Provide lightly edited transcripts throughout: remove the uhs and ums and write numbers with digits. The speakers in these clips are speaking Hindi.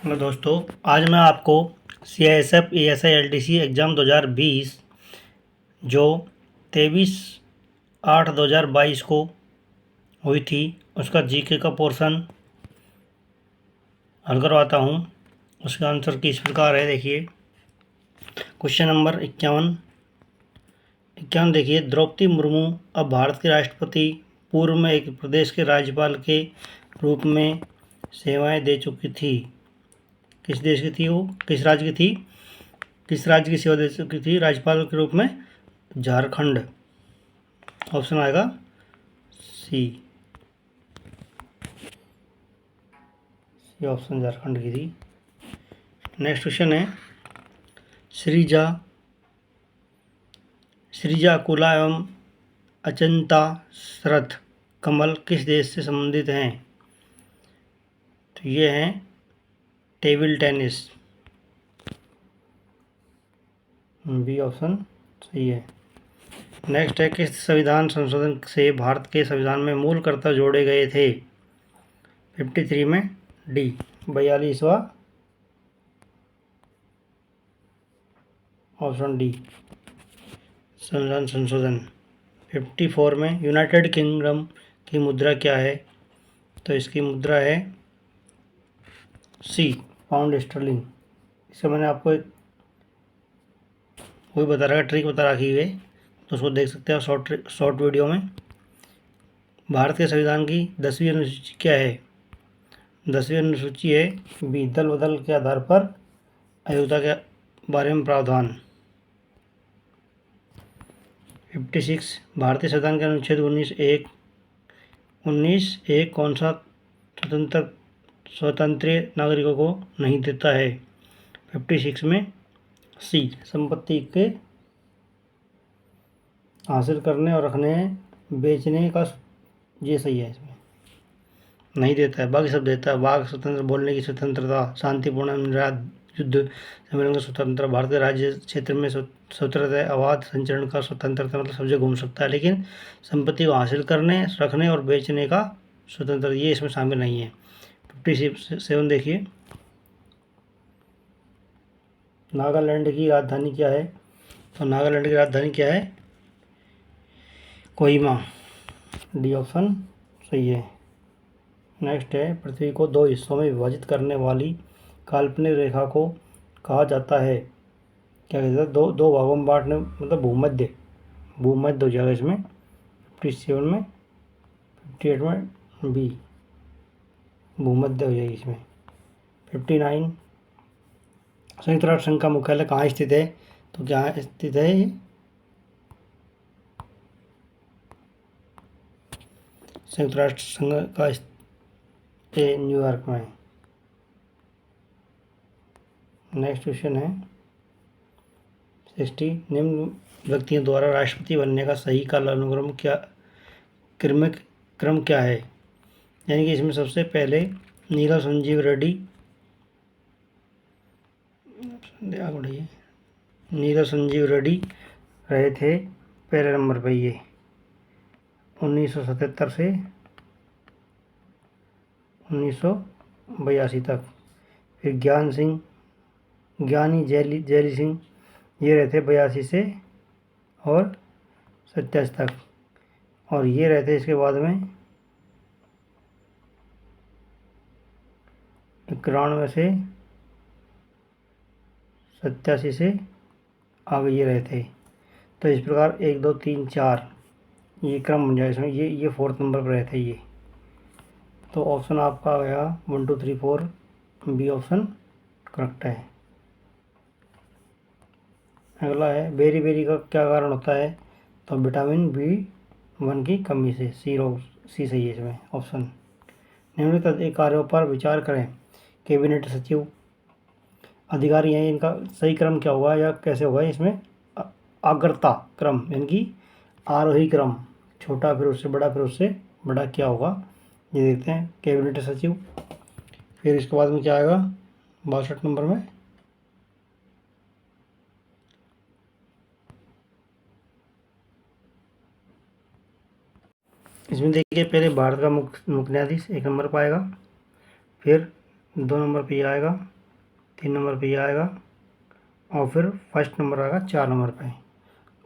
हेलो दोस्तों, आज मैं आपको CISF ASI LDC एग्ज़ाम 2020 जो 23/8/2022 को हुई थी उसका जीके का पोर्शन हल करवाता हूँ। उसका आंसर किस प्रकार है, देखिए। क्वेश्चन नंबर 51 देखिए, द्रौपदी मुर्मू अब भारत की राष्ट्रपति, पूर्व में एक प्रदेश के राज्यपाल के रूप में सेवाएं दे चुकी थी। किस देश की थी वो, किस राज्य की थी, किस राज्य की सेवा दे चुकी थी राज्यपाल के रूप में? झारखंड। ऑप्शन आएगा सी ऑप्शन झारखंड की थी। नेक्स्ट क्वेश्चन है, श्रीजा अकुला एवं अचंता शरथ कमल किस देश से संबंधित हैं? तो ये हैं टेबल टेनिस। बी ऑप्शन सही है। नेक्स्ट है, किस संविधान संशोधन से भारत के संविधान में मूल कर्तव्य जोड़े गए थे? 53 में डी 42वां, ऑप्शन डी संविधान संशोधन। 54 में यूनाइटेड किंगडम की मुद्रा क्या है? तो इसकी मुद्रा है सी पाउंड स्टर्लिंग। इसका मैंने आपको एक वही बता रखा, ट्रिक बता रखी है, तो उसको देख सकते हैं शॉर्ट वीडियो में। भारत के संविधान की 10वीं अनुसूची क्या है? 10वीं अनुसूची है बी दल बदल के आधार पर अयोध्या के बारे में प्रावधान। 56 भारतीय संविधान के अनुच्छेद 19(1) कौन सा स्वतंत्र नागरिकों को नहीं देता है? 56 में सी संपत्ति के हासिल करने और रखने बेचने का, ये सही है। इसमें नहीं देता है, बाकी सब देता है। वाक स्वतंत्र, बोलने की स्वतंत्रता, शांतिपूर्ण निर्वाध, युद्ध सम्मेलन का स्वतंत्र, भारत के राज्य क्षेत्र में स्वतंत्रता, अबाध संचरण का स्वतंत्रता, मतलब सब जगह घूम सकता है, लेकिन संपत्ति को हासिल करने, रखने और बेचने का स्वतंत्रता ये इसमें शामिल नहीं है। 57 देखिए, नागालैंड की राजधानी क्या है? तो नागालैंड की राजधानी क्या है? कोहिमा। डी ऑप्शन सही है। नेक्स्ट है, पृथ्वी को 2 हिस्सों में विभाजित करने वाली काल्पनिक रेखा को कहा जाता है? क्या कहते हैं? दो भागों में बांटने, मतलब भूमध्य हो जाएगा इसमें। 57 में, 58 में बी भूमध्य हो जाएगी इसमें। 59 संयुक्त राष्ट्र संघ का मुख्यालय कहाँ स्थित है? तो क्या स्थित है ये? संयुक्त राष्ट्र संघ का न्यूयॉर्क में। नेक्स्ट क्वेश्चन है 60 निम्न व्यक्तियों द्वारा राष्ट्रपति बनने का सही कालानुक्रम क्रम क्या है? यानी कि इसमें सबसे पहले नीरव संजीव रेड्डी, नीरव संजीव रेड्डी रहे थे पहले नंबर पर, ये 1977 से 1982 तक। फिर ज्ञानी जैली सिंह, ये रहते 82 से और 87 तक। और ये रहते इसके बाद में 91 से 87 से आगे ये रहते। तो इस प्रकार 1 2 3 4 ये क्रम बन जाए इसमें। ये 4th नंबर पर रहते ये। तो ऑप्शन आपका आ गया 1 2 3 4, बी ऑप्शन करेक्ट है। अगला है, बेरी बेरी का क्या कारण होता है? तो विटामिन B1 की कमी से। सी सही है इसमें ऑप्शन। निम्नलिखित कार्यों पर विचार करें। कैबिनेट सचिव अधिकारी हैं, इनका सही क्रम क्या होगा या कैसे होगा? इसमें अग्रता क्रम, यानी कि आरोही क्रम, छोटा फिर उससे बड़ा, फिर उससे बड़ा, क्या होगा ये देखते हैं। कैबिनेट सचिव, फिर इसके बाद में क्या आएगा 62 नंबर में? इसमें देखिए, पहले भारत का मुख्य न्यायाधीश 1 नंबर पर आएगा, फिर 2 नंबर पर यह आएगा, 3 नंबर पे ये आएगा और फिर फर्स्ट नंबर आएगा 4 नंबर पे।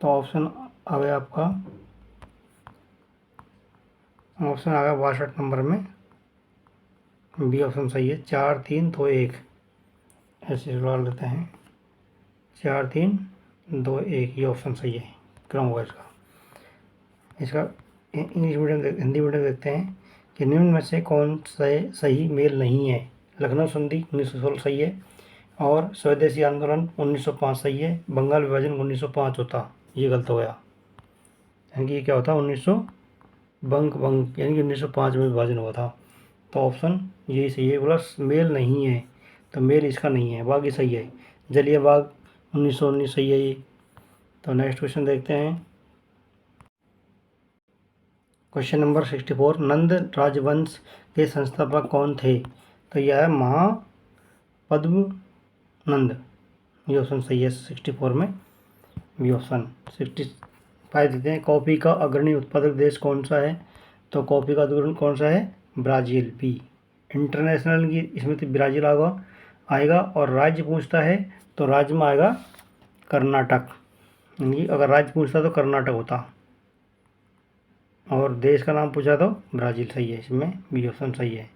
तो ऑप्शन आ गया आपका, ऑप्शन आ गया 62 नंबर में, बी ऑप्शन सही है। 4 3 2 1 ऐसे डाल देते हैं, 4 3 2 1 ये ऑप्शन सही है, क्रम होगा इसका। इसका इंग्लिश मीडियम हिंदी मीडियम देखते हैं कि निम्न में से कौन सा सही मेल नहीं है। लखनऊ संधि 1916 सही है, और स्वदेशी आंदोलन 1905 सही है। बंगाल विभाजन 1905 होता, ये गलत हो गया। यानी कि ये क्या होता, 1900 बंग यानी कि 1905 में विभाजन हुआ था। तो ऑप्शन यही सही है। प्लस मेल नहीं है, तो मेल इसका नहीं है, बाकी सही है। जलिया बाग 1919 सही है ये। तो नेक्स्ट क्वेश्चन देखते हैं, क्वेश्चन नंबर 64। नंद राजवंश के संस्थापक कौन थे। तो यह है महापद्म नंद, ये ऑप्शन सही है 64 में, बी ऑप्शन। 65 देते हैं, कॉफ़ी का अग्रणी उत्पादक देश कौन सा है। तो कॉफ़ी का अग्रणी कौन सा है, ब्राज़ील, बी। इंटरनेशनल की इसमें तो ब्राज़ील आएगा और राज्य पूछता है तो राज्य में आएगा कर्नाटक, यानी अगर राज्य पूछता तो कर्नाटक होता, और देश का नाम पूछा तो ब्राज़ील सही है, इसमें बी ऑप्शन सही है।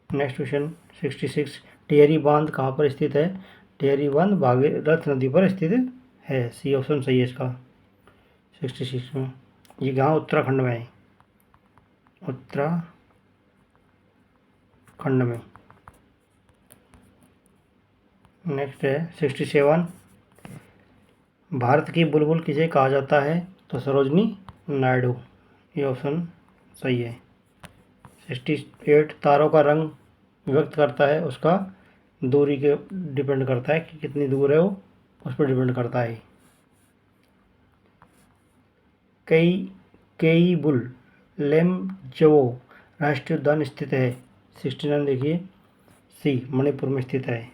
Next question 66। टिहरी बांध कहाँ पर स्थित है। टिहरी बांध भागीरथ नदी पर स्थित है, सी ऑप्शन सही है इसका 66 में। ये कहाँ, उत्तराखंड में है, उत्तराखंड में। नेक्स्ट है 67। भारत की बुलबुल किसे कहा जाता है। तो सरोजनी नायडू, ये ऑप्शन सही है। 68। तारों का रंग व्यक्त करता है उसका दूरी के डिपेंड करता है कि कितनी दूर है वो, उस पर डिपेंड करता है। केईबुल लेमजवो राष्ट्रीय उद्यान स्थित है। 69 देखिए, सी मणिपुर में स्थित है।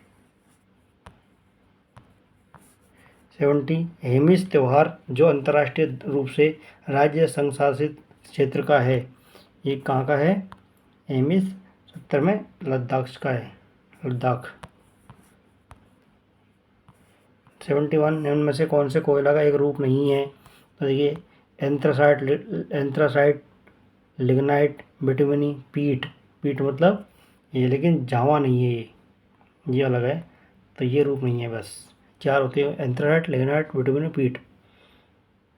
70। हेमिस त्यौहार जो अंतर्राष्ट्रीय रूप से राज्य संशासित क्षेत्र का है, ये कहाँ का है, हेमिस 70 में लद्दाख का है, लद्दाख। 71। निम्न में से कौन से कोयला का एक रूप नहीं है। तो देखिए, एंथ्रासाइट, लिग्नाइट, बिटुमिनी, पीट मतलब ये, लेकिन जावा नहीं है ये अलग है, तो ये रूप नहीं है। बस 4 होते हैं, एंथ्रासाइट, लिग्नाइट, बिटुमिनी, पीट।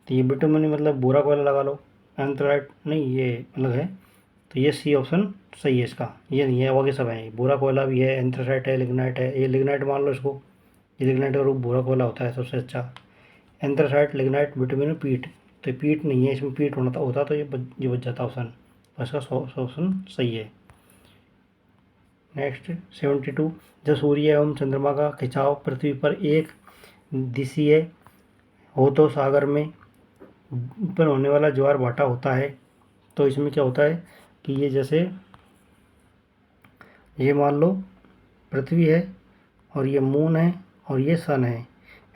तो ये बिटुमिनी मतलब बुरा कोयला लगा लो, एंथ्रासाइट नहीं, ये अलग है। तो ये सी ऑप्शन सही है इसका, ये नहीं है, बाकी सब है। बुरा कोयला भी है, एंथ्रासाइट है, लिग्नाइट है, ये लिग्नाइट मान लो इसको, ये लिग्नाइट का रूप बुरा कोयला होता है सबसे अच्छा। एंथ्रासाइट, लिग्नाइट, बिटुमिन, पीट। तो पीट नहीं है, इसमें पीट होता तो ये बच जाता ऑप्शन, तो इसका ऑप्शन सही है। नेक्स्ट 72। जब सूर्य एवं चंद्रमा का खिंचाव पृथ्वी पर एक दिशीय हो तो सागर में उत्पन्न होने वाला ज्वार भाटा होता है। तो इसमें क्या होता है कि ये जैसे, ये मान लो पृथ्वी है और ये मून है और ये सन है,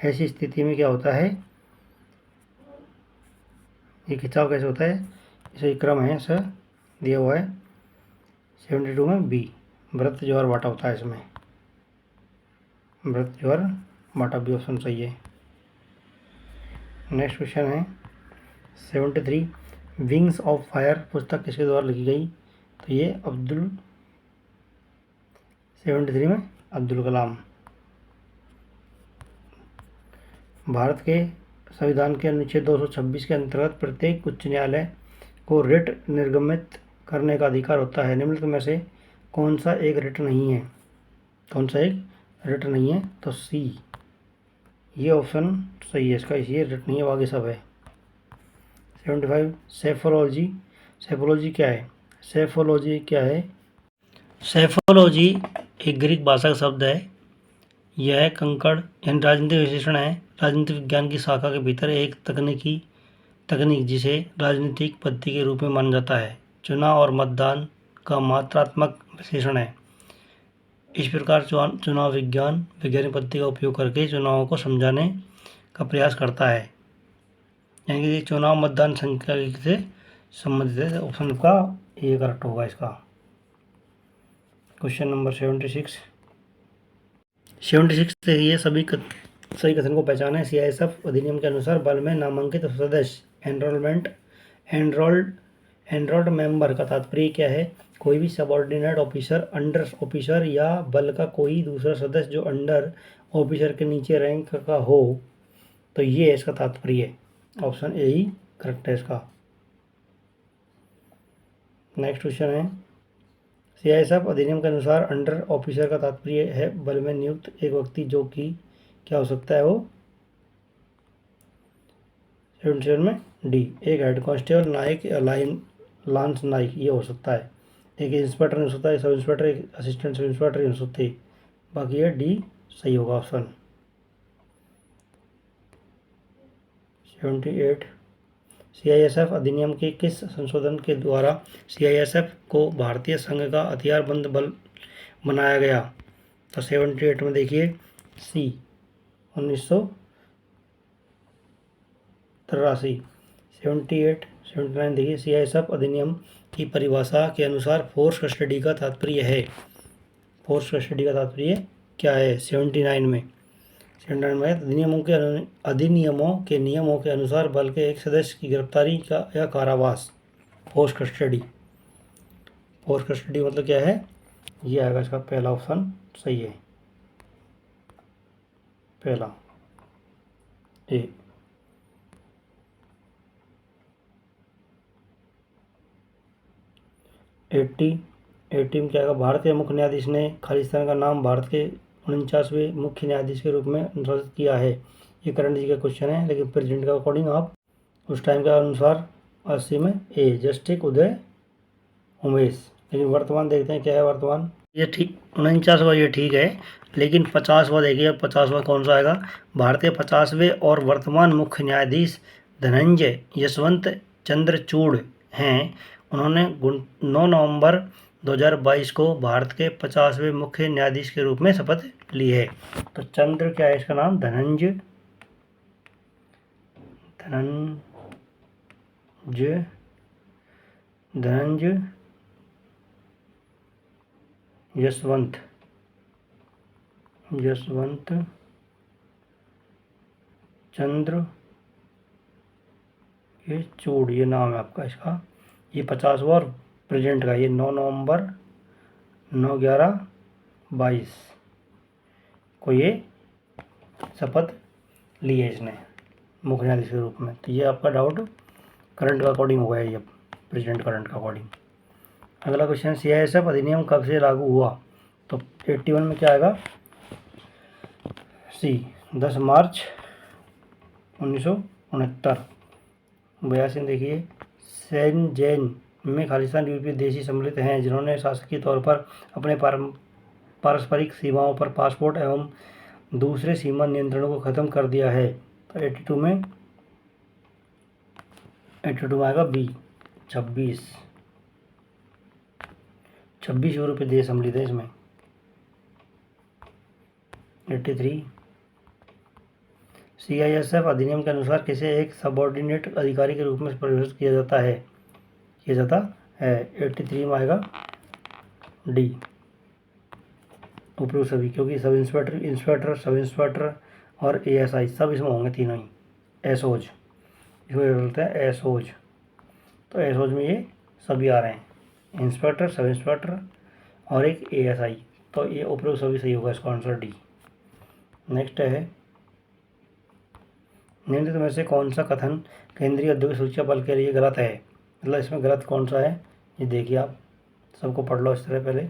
ऐसी स्थिति में क्या होता है, ये खिंचाव कैसे होता है, इसे क्रम है सर दिया हुआ है 72 में, बी व्रत ज्वार भाटा होता है इसमें, व्रत ज्वार भाटा, बी ऑप्शन सही है। नेक्स्ट क्वेश्चन है 73। विंग्स ऑफ फायर पुस्तक किसके द्वारा लिखी गई। तो ये 73 में अब्दुल कलाम। भारत के संविधान के अनुच्छेद 226 के अंतर्गत प्रत्येक उच्च न्यायालय को रिट निर्गमित करने का अधिकार होता है। निम्नलिखित में से कौन सा एक रिट नहीं है, कौन सा एक रिट नहीं है। तो सी, ये ऑप्शन सही है इसका, ये रिट नहीं है, बाकी सब है। 75। सेफोलॉजी, सेफोलॉजी क्या है। सेफोलॉजी क्या है, सेफोलॉजी एक ग्रीक भाषा का शब्द है। यह कंकड़ यानी राजनीतिक विश्लेषण है, राजनीतिक विज्ञान की शाखा के भीतर एक तकनीक जिसे राजनीतिक पद्धति के रूप में माना जाता है। चुनाव और मतदान का मात्रात्मक विश्लेषण है। इस प्रकार चुनाव विज्ञान वैज्ञानिक पद्धति का उपयोग करके चुनावों को समझाने का प्रयास करता है। यानी कि चुनाव मतदान संख्या से संबंधित है, ऑप्शन का ये करेक्ट होगा इसका। क्वेश्चन नंबर 76 से ये सही कथन को पहचाने। CISF अधिनियम के अनुसार बल में नामांकित सदस्य एनरोल्ड मेंबर का तात्पर्य क्या है? कोई भी सबऑर्डिनेट ऑफिसर, अंडर ऑफिसर या बल का कोई दूसरा सदस्य जो अंडर ऑफिसर के नीचे रैंक का हो, तो ये इसका तात्पर्य। ऑप्शन ए ही करेक्ट है इसका। नेक्स्ट क्वेश्चन है, CISF अधिनियम के अनुसार अंडर ऑफिसर का तात्पर्य है बल में नियुक्त एक व्यक्ति जो कि क्या हो सकता है वो? 77 में डी, एक हेड कांस्टेबल, नायक या लांस नायक ये हो सकता है। एक इंस्पेक्टर हो सकता है, सब इंस्पेक्टर, एक असिस्टेंट सब इंस्पेक्टर हो सकते हैं। बाकी ये डी सही होगा ऑप्शन। 78 CISF अधिनियम के किस संशोधन के द्वारा CISF को भारतीय संघ का हथियारबंद बल बनाया गया? तो 78 में देखिए सी 1983। 79 देखिए CISF अधिनियम की परिभाषा के अनुसार फोर्स कस्टडी का तात्पर्य है। फोर्स कस्टडी का तात्पर्य क्या है? 79 में अधिनियमों के नियमों के अनुसार बल के एक सदस्य की गिरफ्तारी का या कारावास। फोर्स कस्टडी मतलब क्या है? ये आएगा इसका पहला ऑप्शन सही है, पहला ए। 80 में क्या आएगा? भारतीय मुख्य न्यायाधीश ने खालिस्तान का नाम भारत के 49वें मुख्य न्यायाधीश के रूप में अनुशासित किया है। ये करंट जी का क्वेश्चन है, लेकिन प्रेजेंट का अकॉर्डिंग आप उस टाइम के अनुसार 80 में ए जस्टिस उदय उमेश। लेकिन वर्तमान देखते हैं क्या है वर्तमान। ये ठीक 49वां ये ठीक है, लेकिन 50वां देखिए, 50वां कौन सा आएगा? भारतीय 50वें और वर्तमान मुख्य न्यायाधीश धनंजय यशवंत चंद्रचूड़ हैं। उन्होंने 9 नवंबर 2022 को भारत के 50वें मुख्य न्यायाधीश के रूप में शपथ ली है। तो चंद्र क्या है इसका नाम? धनंजय यशवंत चंद्र ये चूड़, ये नाम है आपका इसका। ये 50वां और प्रेजेंट का ये 9 नवंबर 9/11/22 को ये शपथ ली है इसने मुख्य न्यायाधीश के रूप में। तो ये आपका डाउट करंट का अकॉर्डिंग हो गया, ये प्रेजेंट करंट का अकॉर्डिंग। अगला क्वेश्चन, CISF अधिनियम कब से लागू हुआ? तो 81 में क्या आएगा? सी 10 मार्च 1969। 82 में देखिए, शेनज़ेन में खालिस्तान यूरोपीय देशी सम्मिलित हैं जिन्होंने शासकीय तौर पर अपने पारस्परिक सीमाओं पर पासपोर्ट एवं दूसरे सीमा नियंत्रणों को खत्म कर दिया है। तो 82 में आएगा बी 26 यूरोपीय देश सम्मिलित है इसमें। 83 CISF अधिनियम के अनुसार किसे एक सबऑर्डिनेट अधिकारी के रूप में परिभाषित किया जाता है? 83 में आएगा डी उपरोक्त सभी, क्योंकि सब इंस्पेक्टर और ASI सब इसमें होंगे, तीनों ही एसओज, इसमें बोलते हैं एसओज। तो एसओज में ये सभी आ रहे हैं, इंस्पेक्टर, सब इंस्पेक्टर और एक ASI। तो ये उपरोक्त सभी सही होगा, इसका आंसर डी। नेक्स्ट है, निम्नलिखित में से कौन सा कथन केंद्रीय औद्योगिक सुरक्षा बल के लिए गलत है? मतलब इसमें गलत कौन सा है ये देखिए, आप सबको पढ़ लो इस तरह पहले।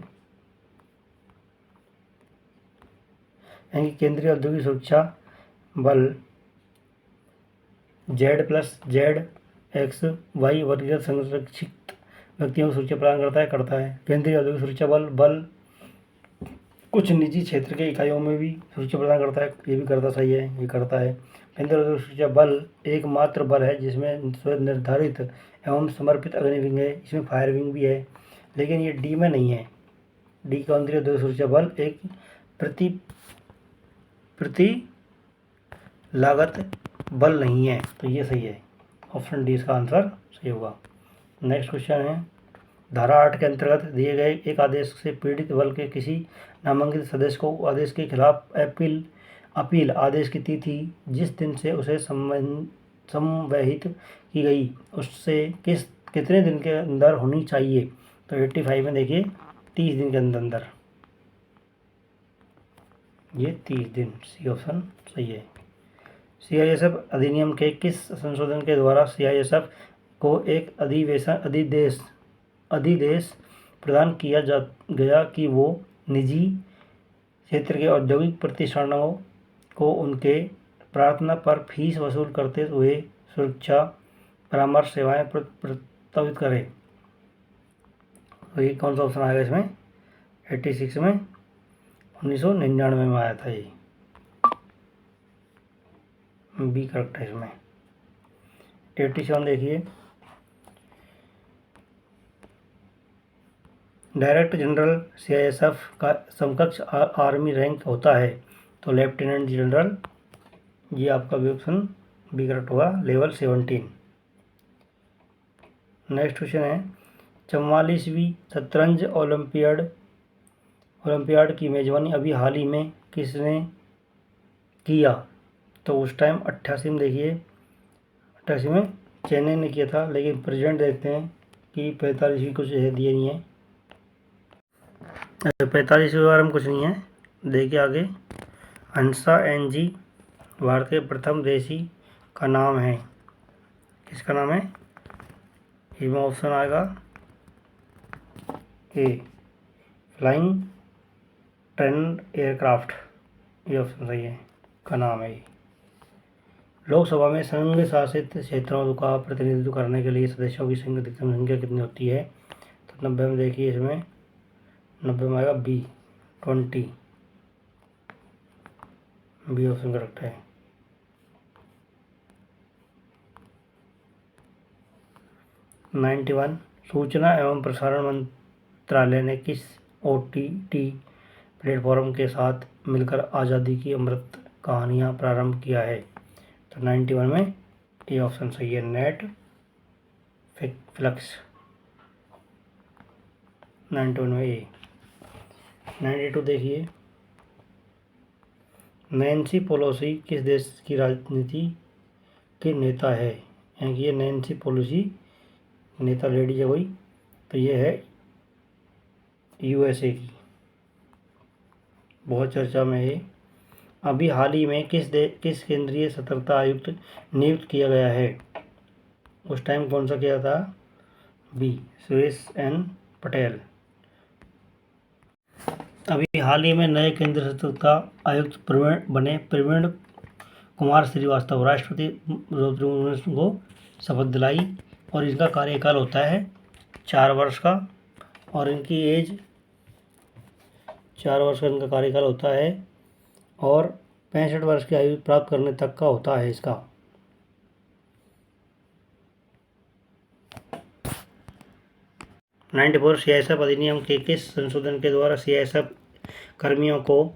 यानी केंद्रीय औद्योगिक सुरक्षा बल Z+Z(X)Y वर्गीकृत संरक्षित व्यक्तियों को सुरक्षा प्रदान करता है। केंद्रीय औद्योगिक सुरक्षा बल कुछ निजी क्षेत्र के इकाइयों में भी सुरक्षा प्रदान करता है, ये भी करता सही है, ये करता है। केंद्रीय औद्योगिक सुरक्षा बल एकमात्र बल है जिसमें स्वयं निर्धारित एवं समर्पित अग्निविंग है, इसमें फायर विंग भी है, लेकिन ये डी में नहीं है। डी केंद्रीय औद्योगिक सुरक्षा बल एक प्रति लागत बल नहीं है, तो ये सही है, ऑप्शन डी इसका आंसर सही होगा। नेक्स्ट क्वेश्चन है, धारा 8 के अंतर्गत दिए गए एक आदेश से पीड़ित बल के किसी नामांकित सदस्य को आदेश के खिलाफ अपील आदेश की तिथि जिस दिन से उसे संवहित की गई उससे कितने दिन के अंदर होनी चाहिए। तो 85 में देखिए 30 दिन के अंदर ये 30 दिन, सी ऑप्शन सही है। CISF अधिनियम के किस संशोधन के द्वारा CISF को एक अधिदेश प्रदान किया गया कि वो निजी क्षेत्र के औद्योगिक प्रतिष्ठानों को उनके प्रार्थना पर फीस वसूल करते हुए सुरक्षा परामर्श सेवाएं प्रस्तावित करें। तो ये कौन सा ऑप्शन आएगा इसमें? 86 में, 1999 में आया था ये, बी करेक्ट है इसमें। 87 देखिए, डायरेक्टर जनरल CISF का समकक्ष आर्मी रैंक होता है। तो लेफ्टिनेंट जनरल, ये आपका भी ऑप्शन बी करेक्ट होगा, लेवल 17। नेक्स्ट क्वेश्चन है 44वीं शतरंज ओलंपियाड की मेजबानी अभी हाल ही में किसने किया? तो उस टाइम 88 में देखिए, 88 में चेन्नई ने किया था, लेकिन प्रेजेंट देखते हैं कि 45वीं कुछ दिए नहीं है। 45वीं बारे में कुछ नहीं है, देखिए आगे। हंसा NG भारत के प्रथम देशी का नाम है, किसका नाम है? इसमें ऑप्शन आएगा ए, फ्लाइंग ट्रेंड एयरक्राफ्ट, ये ऑप्शन सही है, का नाम है। लोकसभा में संघ शासित क्षेत्रों का प्रतिनिधित्व करने के लिए सदस्यों की अधिकतम संख्या कितनी होती है? तो 90 में देखिए, इसमें 90 में आएगा बी 20, बी ऑप्शन करेक्ट है। नाइन्टी वन, सूचना एवं प्रसारण मंत्रालय ने किस OTT प्लेटफॉर्म के साथ मिलकर आज़ादी की अमृत कहानियाँ प्रारंभ किया है? तो 91 में ये ऑप्शन सही है, नेटफ्लिक्स। 91 में ये। 92 देखिए, नैन्सी पेलोसी किस देश की राजनीति के नेता है? यानी कि ये नैन्सी पेलोसी नेता लेडीज है कोई, तो ये है USA की, बहुत चर्चा में है। अभी हाल ही में किस केंद्रीय सतर्कता आयुक्त नियुक्त किया गया है? उस टाइम कौन सा किया था? B, Suresh N Patel. अभी हाल ही में नए केंद्रीय सतर्कता आयुक्त बने प्रवीण कुमार श्रीवास्तव राष्ट्रपति द्रौपदी मुर्मू को शपथ दिलाई, और इनका कार्यकाल होता है 4 वर्ष का, और इनकी एज 4 वर्ष का इनका कार्यकाल होता है, और 65 वर्ष की आयु प्राप्त करने तक का होता है इसका। CISF अधिनियम के किस संशोधन के द्वारा CISF कर्मियों को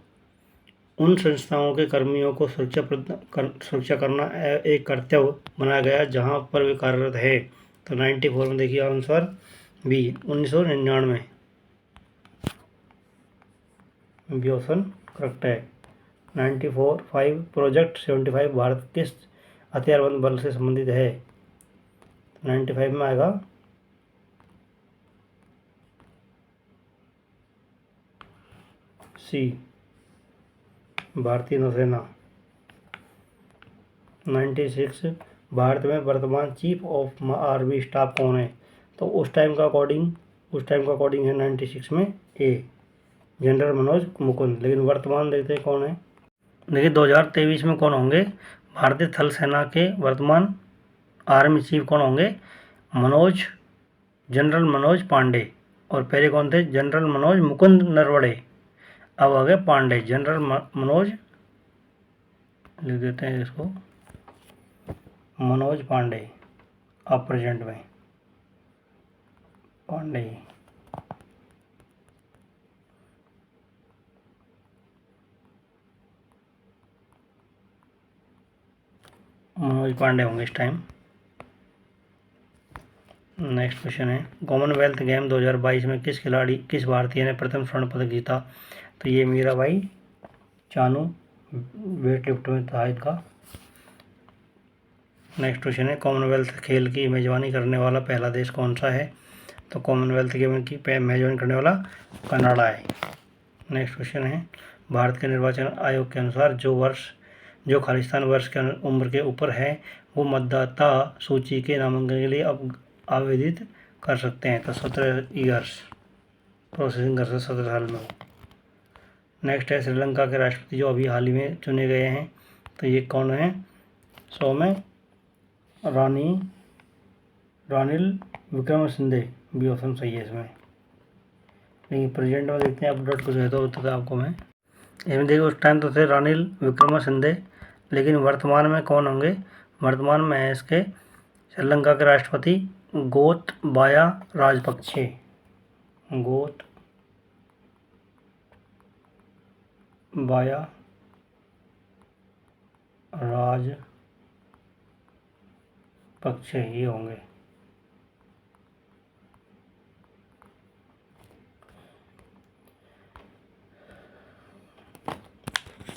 उन संस्थाओं के कर्मियों को सुरक्षा करना एक कर्तव्य बनाया गया जहां पर वे कार्यरत है? तो 94 में देखिए answer B, 1999, B option correct है। 94 प्रोजेक्ट 75 भारत किस हथियारबंद बल से संबंधित है? 95 में आएगा सी, भारतीय नौसेना। 96 भारत में वर्तमान चीफ ऑफ आर्मी स्टाफ कौन है? तो उस टाइम का अकॉर्डिंग है 96 में ए, जनरल मनोज मुकुंद। लेकिन वर्तमान देखते हैं कौन है। देखिए 2023 में कौन होंगे? भारतीय थल सेना के वर्तमान आर्मी चीफ कौन होंगे? जनरल मनोज पांडे। और पहले कौन थे? जनरल मनोज मुकुंद नरवणे। अब आ गए पांडे, जनरल मनोज, लिख देते हैं इसको, मनोज पांडे, अब प्रेजेंट में पांडे। मनोज पांडे होंगे इस टाइम। नेक्स्ट क्वेश्चन है, कॉमनवेल्थ गेम 2022 में किस भारतीय ने प्रथम स्वर्ण पदक जीता? तो ये मीराबाई चानू वेट लिफ्ट में था इनका। नेक्स्ट क्वेश्चन है, कॉमनवेल्थ खेल की मेजबानी करने वाला पहला देश कौन सा है? तो कॉमनवेल्थ गेम की मेजबानी करने वाला कनाडा है। नेक्स्ट क्वेश्चन है, भारत के निर्वाचन आयोग के अनुसार जो खालिस्तान वर्ष के उम्र के ऊपर है वो मतदाता सूची के नामांकन के लिए अब आवेदित कर सकते हैं। तो 17 ईयर्स प्रोसेसिंग कर सकते 17 साल में हो। नेक्स्ट है, श्रीलंका के राष्ट्रपति जो अभी हाल ही में चुने गए हैं, तो ये कौन है? 100 में रानिल विक्रमसिंघे भी ऑप्शन सही है इसमें। लेकिन प्रेजेंट में देखते हैं अपडेट कुछ है तो आपको मैं इसमें देखिए, उस टाइम तो थे रानिल विक्रमसिंघे, लेकिन वर्तमान में कौन होंगे? वर्तमान में है इसके श्रीलंका के राष्ट्रपति गोतबाया राजपक्षे। गोतबाया राजपक्षे ये होंगे।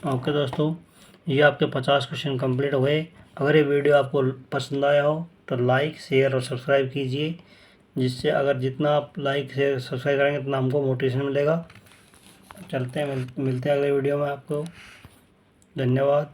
ओके दोस्तों, ये आपके 50 क्वेश्चन कंप्लीट हुए। अगर ये वीडियो आपको पसंद आया हो तो लाइक शेयर और सब्सक्राइब कीजिए, जिससे अगर जितना आप लाइक शेयर सब्सक्राइब करेंगे उतना हमको मोटिवेशन मिलेगा। चलते हैं, मिलते हैं अगले वीडियो में आपको। धन्यवाद।